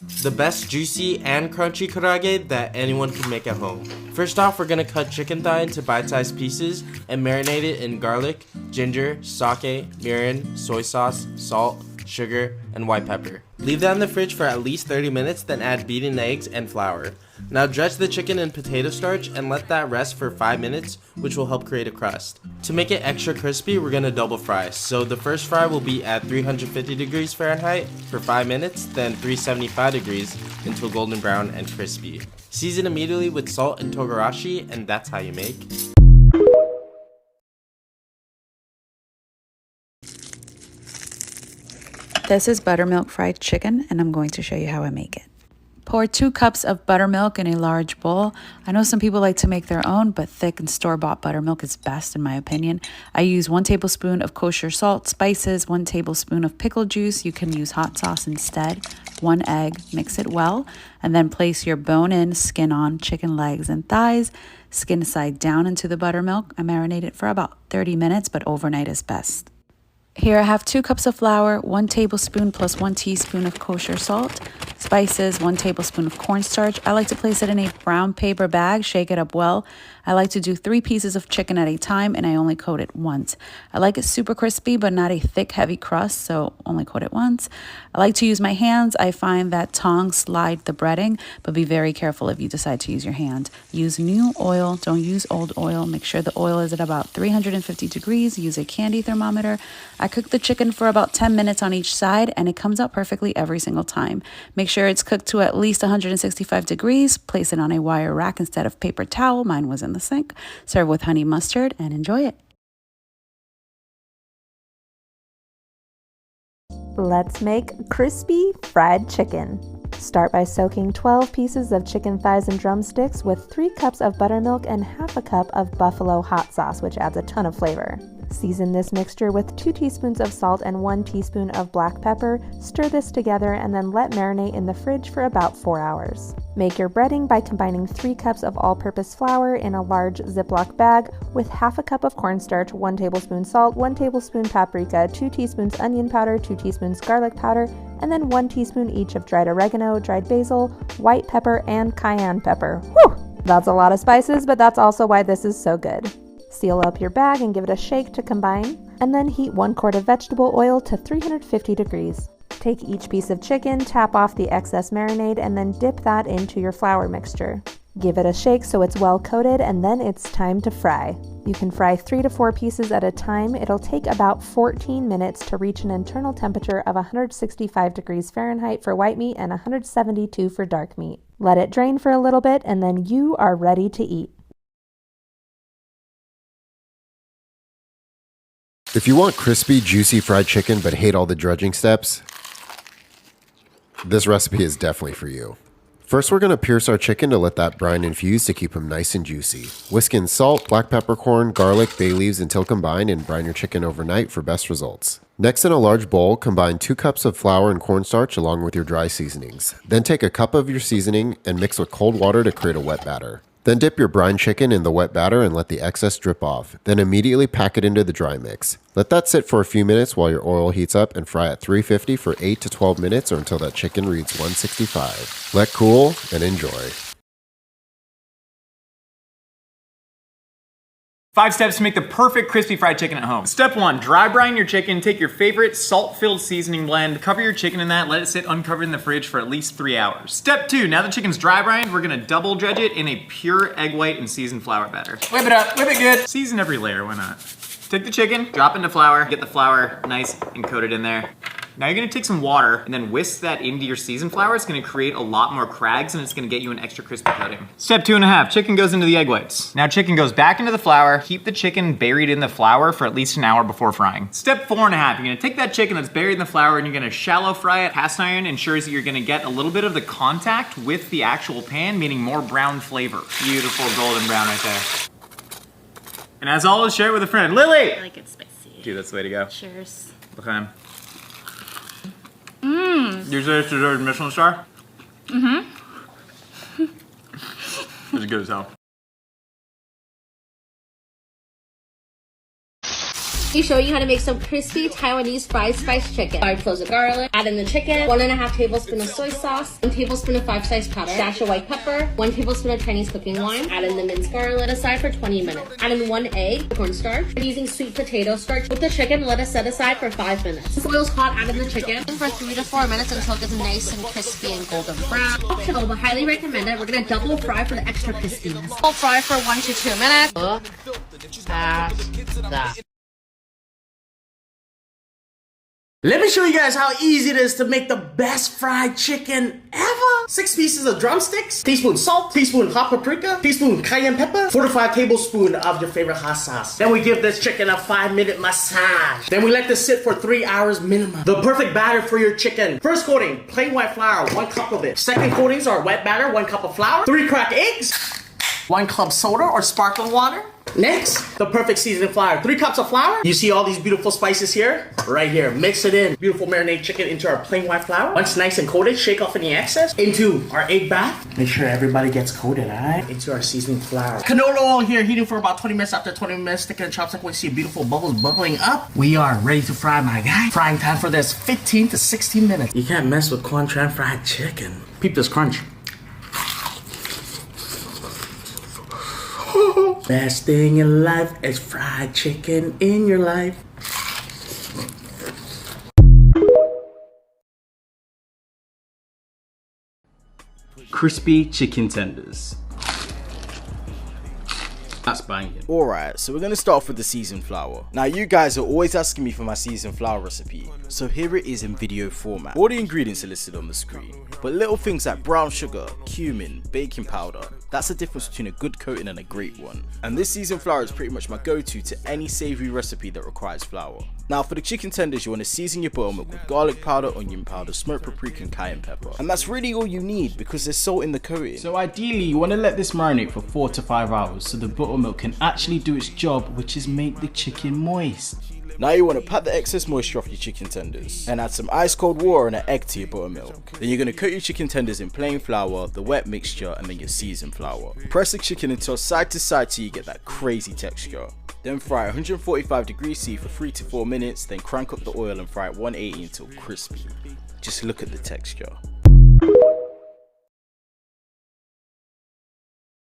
The best juicy and crunchy karaage that anyone can make at home. First off, we're gonna cut chicken thigh into bite-sized pieces and marinate it in garlic, ginger, sake, mirin, soy sauce, salt, sugar, and white pepper. Leave that in the fridge for at least 30 minutes, then add beaten eggs and flour. Now dredge the chicken in potato starch and let that rest for 5 minutes, which will help create a crust. To make it extra crispy, we're gonna double fry. So the first fry will be at 350 degrees Fahrenheit for 5 minutes, then 375 degrees until golden brown and crispy. Season immediately with salt and togarashi, and that's how you make This is buttermilk fried chicken, and I'm going to show you how I make it. Pour 2 cups of buttermilk in a large bowl. I know some people like to make their own, but thick and store-bought buttermilk is best in my opinion. I use 1 tablespoon of kosher salt, spices, 1 tablespoon of pickle juice. You can use hot sauce instead. 1 egg, mix it well, and then place your bone-in, skin-on chicken legs and thighs, skin side down into the buttermilk. I marinate it for about 30 minutes, but overnight is best. Here I have 2 cups of flour, 1 tablespoon plus 1 teaspoon of kosher salt, spices, 1 tablespoon of cornstarch. I like to place it in a brown paper bag, shake it up well. I like to do 3 pieces of chicken at a time, and I only coat it once. I like it super crispy, but not a thick, heavy crust, so only coat it once. I like to use my hands. I find that tongs slide the breading, but be very careful if you decide to use your hand. Use new oil, don't use old oil. Make sure the oil is at about 350 degrees. Use a candy thermometer. I cook the chicken for about 10 minutes on each side, and it comes out perfectly every single time. Make sure it's cooked to at least 165 degrees. Place it on a wire rack instead of paper towel. Mine was in the sink. Serve with honey mustard and enjoy it. Let's make crispy fried chicken. Start by soaking 12 pieces of chicken thighs and drumsticks with 3 cups of buttermilk and half a cup of buffalo hot sauce, which adds a ton of flavor. Season this mixture with 2 teaspoons of salt and 1 teaspoon of black pepper. Stir this together and then let marinate in the fridge for about 4 hours. Make your breading by combining 3 cups of all-purpose flour in a large Ziploc bag with half a cup of cornstarch, 1 tablespoon salt, 1 tablespoon paprika, 2 teaspoons onion powder, 2 teaspoons garlic powder, and then 1 teaspoon each of dried oregano, dried basil, white pepper, and cayenne pepper. Whew! That's a lot of spices, but that's also why this is so good. Seal up your bag and give it a shake to combine, and then heat 1 quart of vegetable oil to 350 degrees. Take each piece of chicken, tap off the excess marinade, and then dip that into your flour mixture. Give it a shake so it's well coated, and then it's time to fry. You can fry 3 to 4 pieces at a time. It'll take about 14 minutes to reach an internal temperature of 165 degrees Fahrenheit for white meat and 172 for dark meat. Let it drain for a little bit, and then you are ready to eat. If you want crispy, juicy fried chicken but hate all the dredging steps, this recipe is definitely for you. First, we're going to pierce our chicken to let that brine infuse to keep them nice and juicy. Whisk in salt, black peppercorn, garlic, bay leaves until combined, and brine your chicken overnight for best results. Next, in a large bowl, combine 2 cups of flour and cornstarch along with your dry seasonings. Then take a cup of your seasoning and mix with cold water to create a wet batter. Then dip your brine chicken in the wet batter and let the excess drip off. Then immediately pack it into the dry mix. Let that sit for a few minutes while your oil heats up and fry at 350 for 8 to 12 minutes or until that chicken reads 165. Let cool and enjoy. 5 steps to make the perfect crispy fried chicken at home. Step 1, dry brine your chicken. Take your favorite salt-filled seasoning blend, cover your chicken in that, let it sit uncovered in the fridge for at least 3 hours. Step 2, now the chicken's dry brined, we're gonna double dredge it in a pure egg white and seasoned flour batter. Whip it up, whip it good. Season every layer, why not? Take the chicken, drop into flour, get the flour nice and coated in there. Now you're gonna take some water and then whisk that into your seasoned flour. It's gonna create a lot more crags and it's gonna get you an extra crispy coating. Step 2.5, chicken goes into the egg whites. Now chicken goes back into the flour. Keep the chicken buried in the flour for at least an hour before frying. Step 4.5, you're gonna take that chicken that's buried in the flour and you're gonna shallow fry it. Cast iron ensures that you're gonna get a little bit of the contact with the actual pan, meaning more brown flavor. Beautiful golden brown right there. And as always, share it with a friend. Lily! I like it spicy. Dude, that's the way to go. Cheers. Okay. You say it's deserved Michelin star? Mm-hmm. It's good as hell. He's showing you how to make some crispy Taiwanese fried spiced chicken. 5 cloves of garlic, add in the chicken, 1.5 tablespoons of soy sauce, 1 tablespoon of 5-slice powder, dash of white pepper, 1 tablespoon of Chinese cooking wine, add in the minced garlic, let aside for 20 minutes. Add in 1 egg, cornstarch. I'm using sweet potato starch. With the chicken, let it set aside for 5 minutes. Once oil's hot, add in the chicken for 3 to 4 minutes until it gets nice and crispy and golden brown. Optional, but highly recommended. We're gonna double fry for the extra crispiness. Double fry for 1 to 2 minutes. Look at that. Let me show you guys how easy it is to make the best fried chicken ever. 6 pieces of drumsticks, teaspoon salt, teaspoon hot paprika, teaspoon cayenne pepper, 4 to 5 tablespoons of your favorite hot sauce. Then we give this chicken a 5-minute massage. Then we let this sit for 3 hours minimum. The perfect batter for your chicken. First coating, plain white flour, 1 cup of it. Second coatings are wet batter, 1 cup of flour, 3 cracked eggs, 1 club soda or sparkling water. Next, the perfect seasoning flour. 3 cups of flour. You see all these beautiful spices here? Right here. Mix it in. Beautiful marinade chicken into our plain white flour. Once nice and coated, shake off any excess. Into our egg bath. Make sure everybody gets coated, alright? Into our seasoning flour. Canola oil here, heating for about 20 minutes. After 20 minutes, stick it in a chopstick. We see beautiful bubbles bubbling up. We are ready to fry, my guy. Frying time for this 15 to 16 minutes. You can't mess with Quantran fried chicken. Peep this crunch. Best thing in life is fried chicken in your life. Crispy chicken tenders. That's banging. Alright, so we're going to start off with the seasoned flour. Now you guys are always asking me for my seasoned flour recipe, so here it is in video format. All the ingredients are listed on the screen, but little things like brown sugar, cumin, baking powder, that's the difference between a good coating and a great one. And this seasoned flour is pretty much my go-to to any savoury recipe that requires flour. Now for the chicken tenders, you want to season your buttermilk with garlic powder, onion powder, smoked paprika and cayenne pepper. And that's really all you need because there's salt in the coating. So ideally you want to let this marinate for 4 to 5 hours so the buttermilk can actually do its job, which is make the chicken moist. Now you want to pat the excess moisture off your chicken tenders and add some ice cold water and an egg to your buttermilk. Then you're going to coat your chicken tenders in plain flour, the wet mixture and then your seasoned flour. Press the chicken and toss side to side till you get that crazy texture. Then fry 145 degrees C for 3 to 4 minutes, then crank up the oil and fry at 180 until crispy. Just look at the texture.